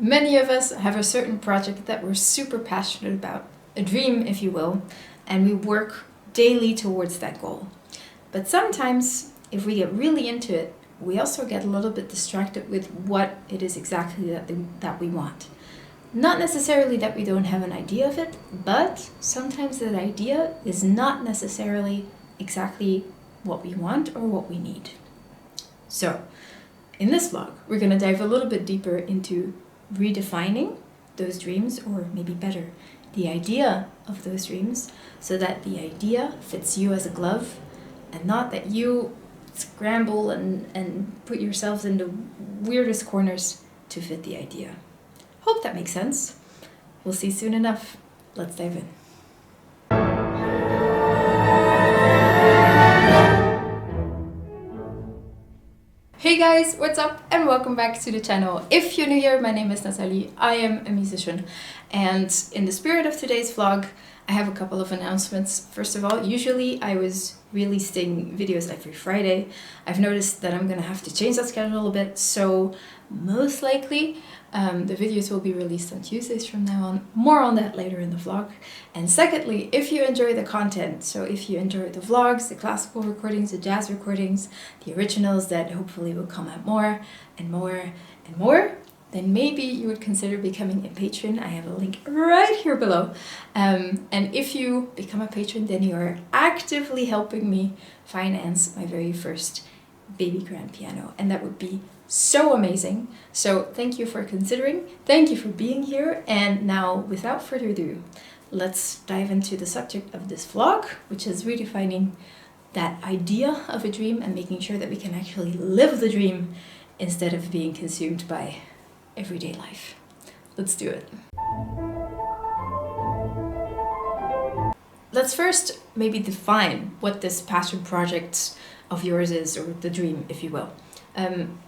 Many of us have a certain project that we're super passionate about, a dream if you will, and we work daily towards that goal. But sometimes, if we get really into it, we also get a little bit distracted with what it is exactly that we want. Not necessarily that we don't have an idea of it, but sometimes that idea is not necessarily exactly what we want or what we need. So, in this vlog, we're going to dive a little bit deeper into redefining those dreams, or maybe better, the idea of those dreams, so that the idea fits you as a glove and not that you scramble and put yourselves in the weirdest corners to fit the idea. Hope that makes sense. We'll see soon enough. Let's dive in. Hey guys, what's up and welcome back to the channel. If you're new here, my name is Nathalie, I am a musician, and in the spirit of today's vlog, I have a couple of announcements. First of all, usually I was releasing videos every Friday. I've noticed that I'm gonna have to change that schedule a bit, so most likely the videos will be released on Tuesdays from now on. More on that later in the vlog. And secondly, if you enjoy the content, so if you enjoy the vlogs, the classical recordings, the jazz recordings, the originals that hopefully will come out more and more and more, then maybe you would consider becoming a patron. I have a link right here below. And if you become a patron, then you are actively helping me finance my very first baby grand piano. And that would be so amazing. So thank you for considering. Thank you for being here. And now, without further ado, let's dive into the subject of this vlog, which is redefining that idea of a dream and making sure that we can actually live the dream instead of being consumed by everyday life. Let's do it. Let's first maybe define what this passion project of yours is, or the dream, if you will.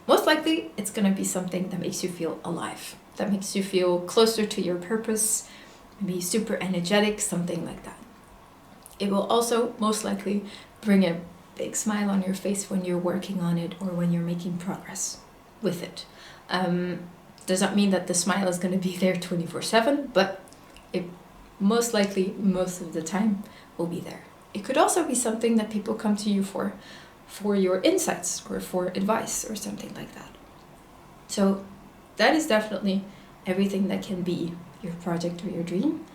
Most likely it's going to be something that makes you feel alive, that makes you feel closer to your purpose, maybe super energetic, something like that. It will also most likely bring a big smile on your face when you're working on it or when you're making progress with it. Does not mean that the smile is going to be there 24/7, but it most likely, most of the time, will be there. It could also be something that people come to you for your insights or for advice or something like that. So that is definitely everything that can be your project or your dream,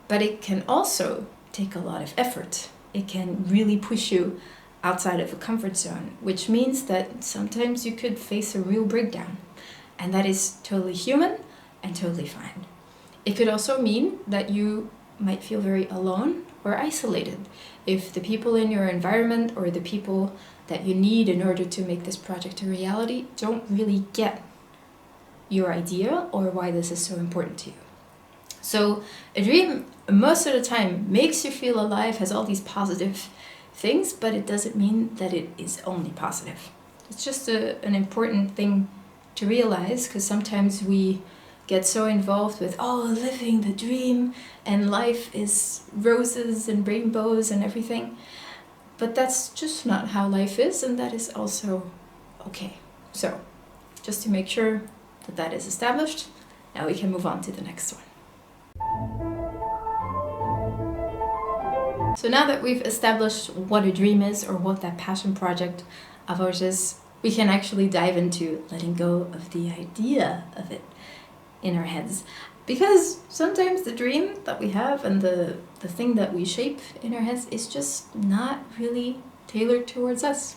but it can also take a lot of effort. It can really push you outside of a comfort zone, which means that sometimes you could face a real breakdown. And that is totally human and totally fine. It could also mean that you might feel very alone or isolated if the people in your environment or the people that you need in order to make this project a reality don't really get your idea or why this is so important to you. So a dream most of the time makes you feel alive, has all these positive things, but it doesn't mean that it is only positive. It's just an important thing to realize, because sometimes we get so involved with, living the dream and life is roses and rainbows and everything. But that's just not how life is, and that is also okay. So, just to make sure that that is established, now we can move on to the next one. So now that we've established what a dream is, or what that passion project of ours is, we can actually dive into letting go of the idea of it in our heads. Because sometimes the dream that we have and the thing that we shape in our heads is just not really tailored towards us.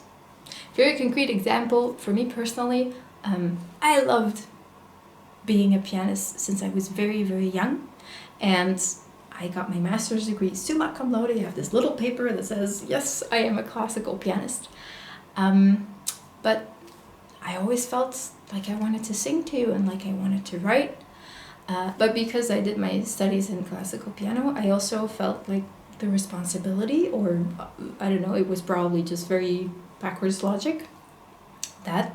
Very concrete example, for me personally, I loved being a pianist since I was very, very young. And I got my master's degree summa cum laude. I have this little paper that says, yes, I am a classical pianist. But I always felt like I wanted to sing too, and like I wanted to write. But because I did my studies in classical piano, I also felt like the responsibility, or I don't know, it was probably just very backwards logic, that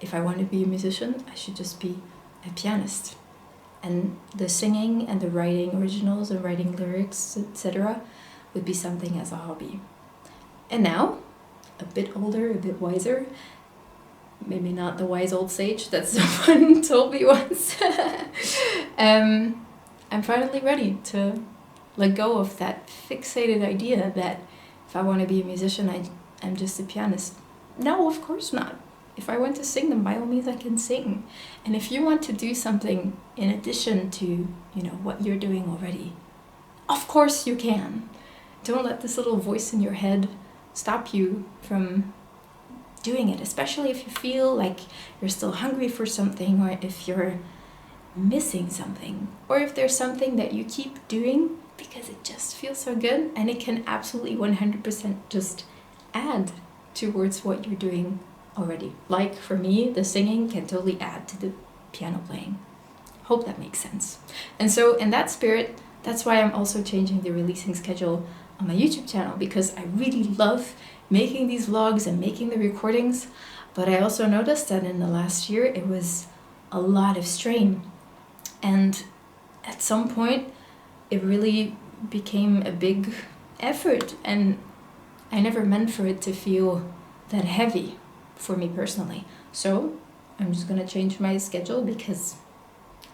if I want to be a musician, I should just be a pianist. And the singing and the writing originals and writing lyrics, etc., would be something as a hobby. And now, a bit older, a bit wiser, maybe not the wise old sage that someone told me once. I'm finally ready to let go of that fixated idea that if I want to be a musician, I'm just a pianist. No, of course not. If I want to sing, then by all means I can sing. And if you want to do something in addition to, you know, what you're doing already, of course you can. Don't let this little voice in your head stop you from doing it, especially if you feel like you're still hungry for something, or if you're missing something, or if there's something that you keep doing because it just feels so good, and it can absolutely 100% just add towards what you're doing already. Like for me, the singing can totally add to the piano playing. Hope that makes sense. And so in that spirit, that's why I'm also changing the releasing schedule on my YouTube channel, because I really love making these vlogs and making the recordings, but I also noticed that in the last year it was a lot of strain, and at some point it really became a big effort, and I never meant for it to feel that heavy for me personally. So I'm just gonna change my schedule because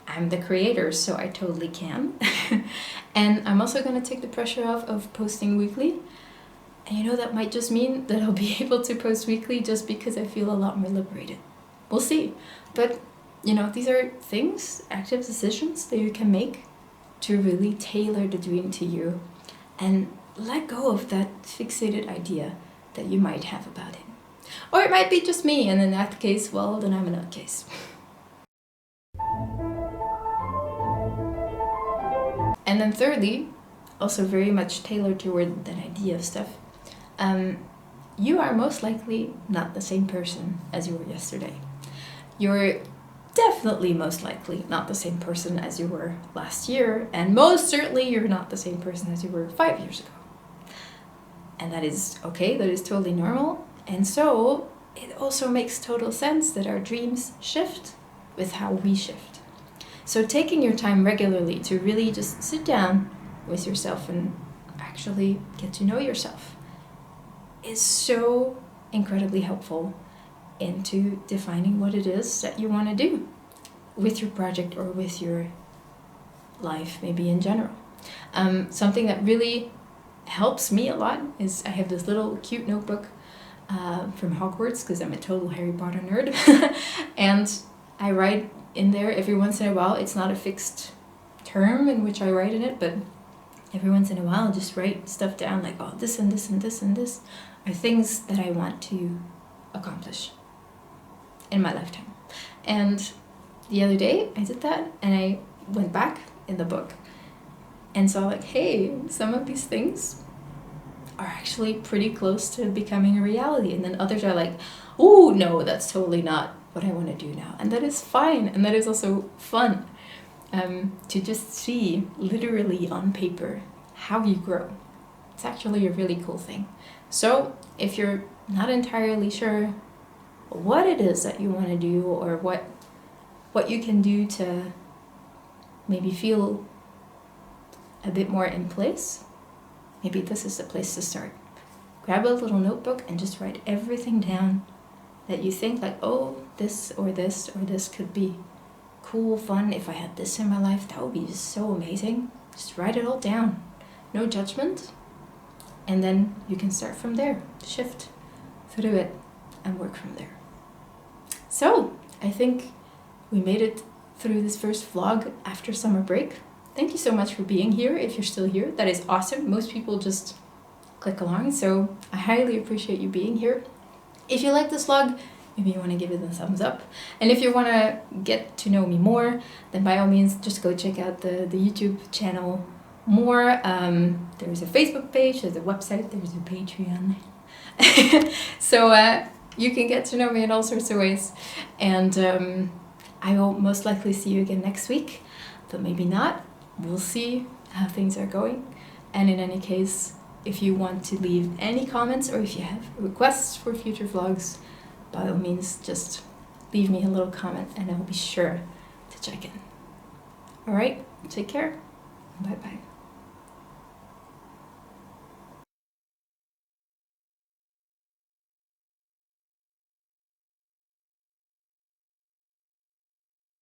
I'm the creator, so I totally can. And I'm also gonna take the pressure off of posting weekly. And you know, that might just mean that I'll be able to post weekly just because I feel a lot more liberated. We'll see. But, you know, these are things, active decisions that you can make to really tailor the dream to you and let go of that fixated idea that you might have about it. Or it might be just me, and in that case, well, then I'm a nutcase. And then thirdly, also very much tailored toward that idea of stuff, you are most likely not the same person as you were yesterday. You're definitely most likely not the same person as you were last year, and most certainly you're not the same person as you were 5 years ago. And that is okay, that is totally normal. And so it also makes total sense that our dreams shift with how we shift. So taking your time regularly to really just sit down with yourself and actually get to know yourself is so incredibly helpful into defining what it is that you want to do with your project or with your life, maybe in general. Something that really helps me a lot is I have this little cute notebook from Hogwarts, because I'm a total Harry Potter nerd. And I write in there every once in a while. It's not a fixed term in which I write in it, but every once in a while I'll just write stuff down like, oh, this and this and this and this are things that I want to accomplish in my lifetime. And the other day I did that, and I went back in the book and saw like, hey, some of these things are actually pretty close to becoming a reality. And then others are like, oh, no, that's totally not what I want to do now. And that is fine. And that is also fun, to just see literally on paper how you grow. It's actually a really cool thing. So if you're not entirely sure what it is that you want to do, or what you can do to maybe feel a bit more in place, maybe this is the place to start. Grab a little notebook and just write everything down that you think like, oh, this or this or this could be cool, fun. If I had this in my life, that would be just so amazing. Just write it all down. No judgment. And then you can start from there, shift through it and work from there. So I think we made it through this first vlog after summer break. Thank you so much for being here. If you're still here, that is awesome. Most people just click along, so I highly appreciate you being here. If you like this vlog, maybe you want to give it a thumbs up. And if you want to get to know me more, then by all means, just go check out the YouTube channel more. There's a Facebook page, there's a website, there's a Patreon. So you can get to know me in all sorts of ways. And I will most likely see you again next week, but maybe not. We'll see how things are going. And in any case, if you want to leave any comments, or if you have requests for future vlogs, by all means, just leave me a little comment and I'll be sure to check in. All right, take care. Bye-bye.